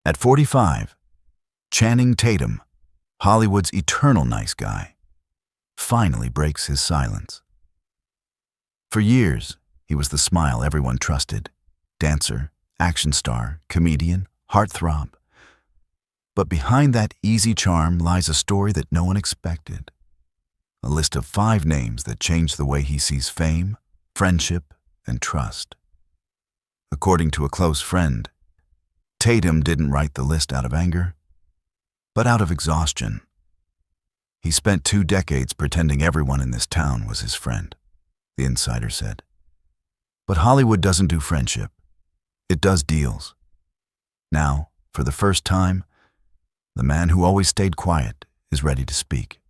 At 45, Channing Tatum, Hollywood's eternal nice guy, finally breaks his silence. For years, he was the smile everyone trusted, dancer, action star, comedian, heartthrob. But behind that easy charm lies a story that no one expected. A list of 5 names that changed the way he sees fame, friendship, and trust. According to a close friend, Tatum didn't write the list out of anger, but out of exhaustion. He spent 2 decades pretending everyone in this town was his friend, the insider said. But Hollywood doesn't do friendship. It does deals. Now, for the first time, the man who always stayed quiet is ready to speak.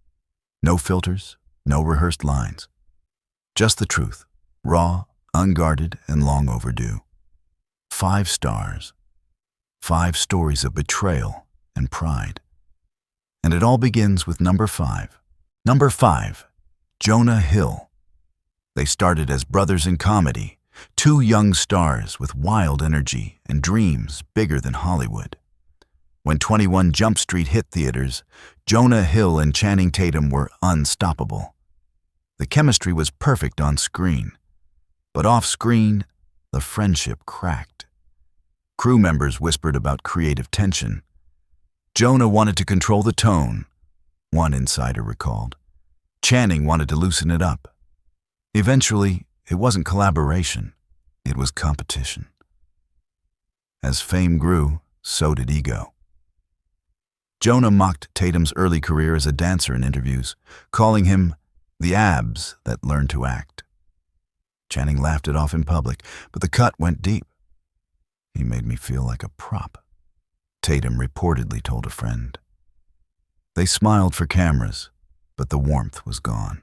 No filters, no rehearsed lines. Just the truth, raw, unguarded, and long overdue. 5 stars. 5 stories of betrayal and pride. And it all begins with number 5. Number 5, Jonah Hill. They started as brothers in comedy, 2 young stars with wild energy and dreams bigger than Hollywood. When 21 Jump Street hit theaters, Jonah Hill and Channing Tatum were unstoppable. The chemistry was perfect on screen, but off-screen, the friendship cracked. Crew members whispered about creative tension. Jonah wanted to control the tone, one insider recalled. Channing wanted to loosen it up. Eventually, it wasn't collaboration, it was competition. As fame grew, so did ego. Jonah mocked Tatum's early career as a dancer in interviews, calling him the abs that learned to act. Channing laughed it off in public, but the cut went deep. He made me feel like a prop, Tatum reportedly told a friend. They smiled for cameras, but the warmth was gone.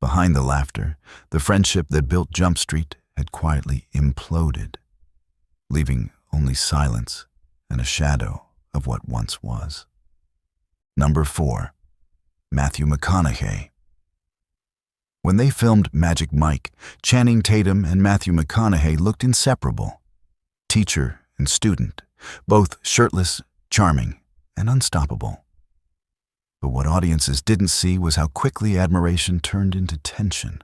Behind the laughter, the friendship that built Jump Street had quietly imploded, leaving only silence and a shadow of what once was. Number 4, Matthew McConaughey. When they filmed Magic Mike, Channing Tatum and Matthew McConaughey looked inseparable. Teacher and student, both shirtless, charming, and unstoppable. But what audiences didn't see was how quickly admiration turned into tension.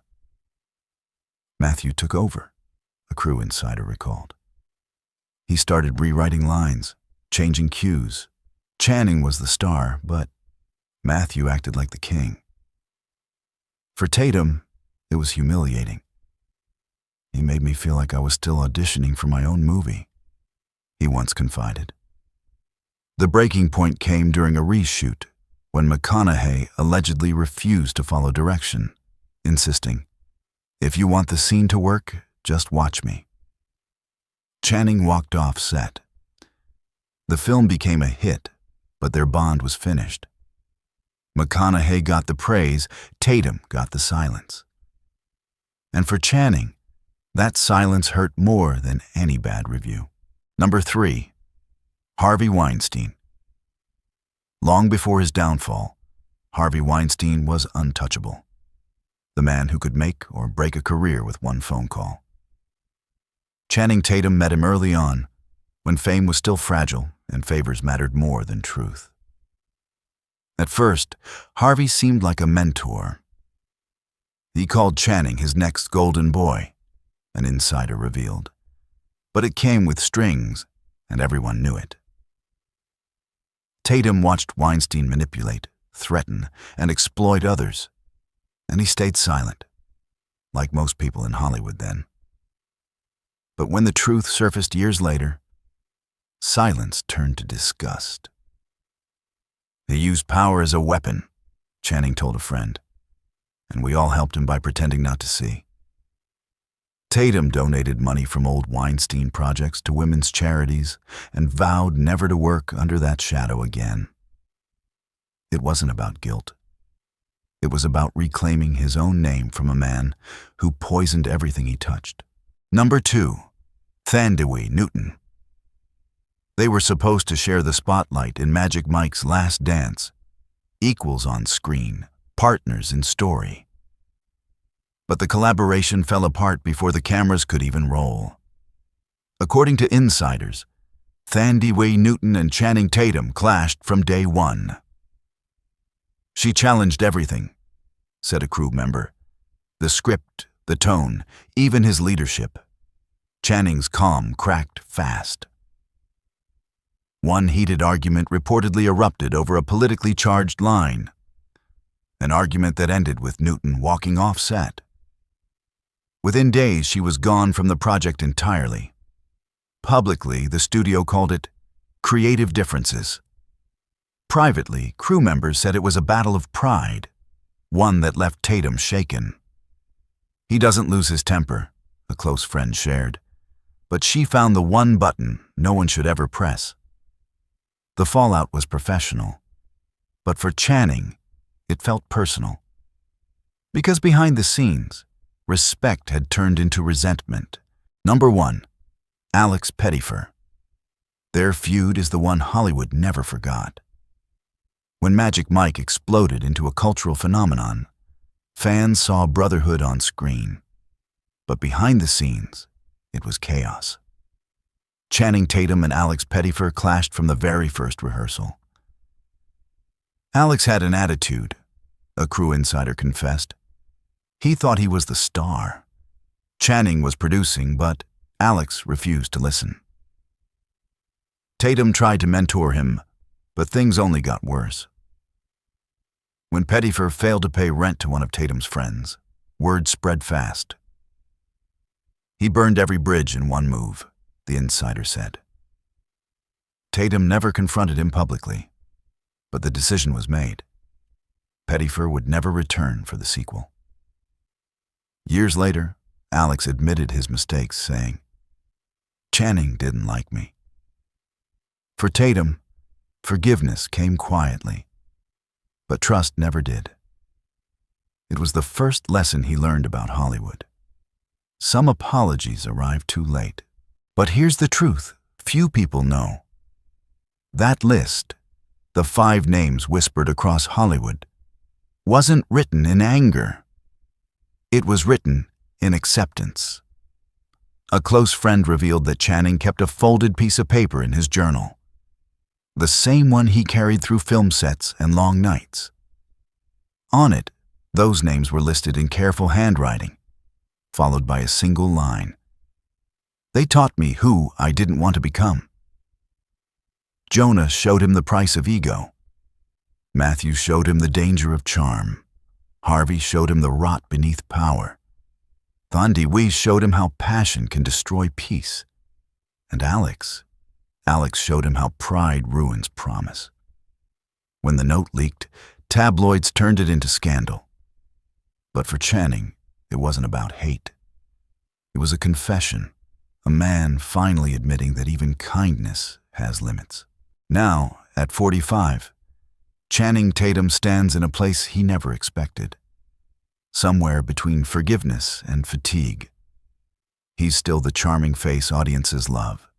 Matthew took over, a crew insider recalled. He started rewriting lines, changing cues. Channing was the star, but Matthew acted like the king. For Tatum, it was humiliating. He made me feel like I was still auditioning for my own movie, he once confided. The breaking point came during a reshoot when McConaughey allegedly refused to follow direction, insisting, "If you want the scene to work, just watch me." Channing walked off set. The film became a hit, but their bond was finished. McConaughey got the praise, Tatum got the silence. And for Channing, that silence hurt more than any bad review. Number 3, Harvey Weinstein. Long before his downfall, Harvey Weinstein was untouchable. The man who could make or break a career with one phone call. Channing Tatum met him early on, when fame was still fragile and favors mattered more than truth. At first, Harvey seemed like a mentor. He called Channing his next golden boy, an insider revealed. But it came with strings, and everyone knew it. Tatum watched Weinstein manipulate, threaten, and exploit others, and he stayed silent, like most people in Hollywood then. But when the truth surfaced years later, silence turned to disgust. He used power as a weapon, Channing told a friend, and we all helped him by pretending not to see. Tatum donated money from old Weinstein projects to women's charities and vowed never to work under that shadow again. It wasn't about guilt. It was about reclaiming his own name from a man who poisoned everything he touched. Number 2, Thandie Newton. They were supposed to share the spotlight in Magic Mike's Last Dance, equals on screen, partners in story. But the collaboration fell apart before the cameras could even roll. According to insiders, Thandie Newton and Channing Tatum clashed from day one. "She challenged everything," said a crew member. "The script, the tone, even his leadership." Channing's calm cracked fast. One heated argument reportedly erupted over a politically charged line, an argument that ended with Newton walking off set. Within days, she was gone from the project entirely. Publicly, the studio called it creative differences. Privately, crew members said it was a battle of pride, one that left Tatum shaken. "He doesn't lose his temper," a close friend shared, "but she found the one button no one should ever press." The fallout was professional, but for Channing, it felt personal. Because behind the scenes, respect had turned into resentment. Number 1. Alex Pettyfer. Their feud is the one Hollywood never forgot. When Magic Mike exploded into a cultural phenomenon, fans saw brotherhood on screen. But behind the scenes, it was chaos. Channing Tatum and Alex Pettyfer clashed from the very first rehearsal. Alex had an attitude, a crew insider confessed. He thought he was the star. Channing was producing, but Alex refused to listen. Tatum tried to mentor him, but things only got worse. When Pettyfer failed to pay rent to one of Tatum's friends, word spread fast. "He burned every bridge in one move," the insider said. Tatum never confronted him publicly, but the decision was made. Pettyfer would never return for the sequel. Years later, Alex admitted his mistakes, saying, "Channing didn't like me." For Tatum, forgiveness came quietly, but trust never did. It was the first lesson he learned about Hollywood. Some apologies arrive too late. But here's the truth few people know. That list, the 5 names whispered across Hollywood, wasn't written in anger. It was written in acceptance. A close friend revealed that Channing kept a folded piece of paper in his journal, the same one he carried through film sets and long nights. On it, those names were listed in careful handwriting, followed by a single line. "They taught me who I didn't want to become." Jonah showed him the price of ego. Matthew showed him the danger of charm. Harvey showed him the rot beneath power. Thandie showed him how passion can destroy peace. And Alex showed him how pride ruins promise. When the note leaked, tabloids turned it into scandal. But for Channing, it wasn't about hate. It was a confession, a man finally admitting that even kindness has limits. Now, at 45, Channing Tatum stands in a place he never expected. Somewhere between forgiveness and fatigue. He's still the charming face audiences love.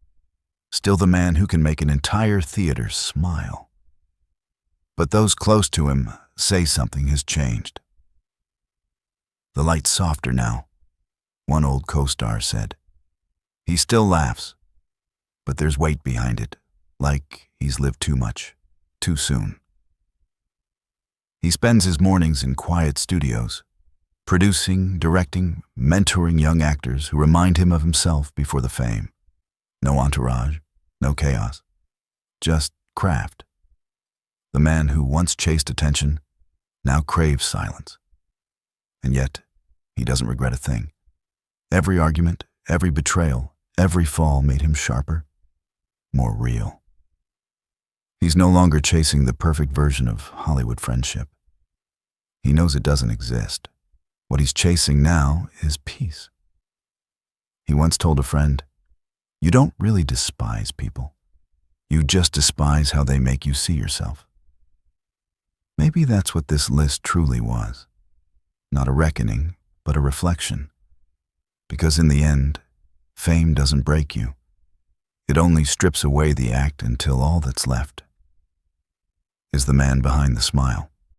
Still the man who can make an entire theater smile. But those close to him say something has changed. "The light's softer now," one old co-star said. "He still laughs, but there's weight behind it, like he's lived too much, too soon." He spends his mornings in quiet studios, producing, directing, mentoring young actors who remind him of himself before the fame. No entourage, no chaos, just craft. The man who once chased attention now craves silence. And yet, he doesn't regret a thing. Every argument, every betrayal, every fall made him sharper, more real. He's no longer chasing the perfect version of Hollywood friendship. He knows it doesn't exist. What he's chasing now is peace. He once told a friend, "You don't really despise people. You just despise how they make you see yourself." Maybe that's what this list truly was. Not a reckoning, but a reflection. Because in the end, fame doesn't break you. It only strips away the act until all that's left is the man behind the smile.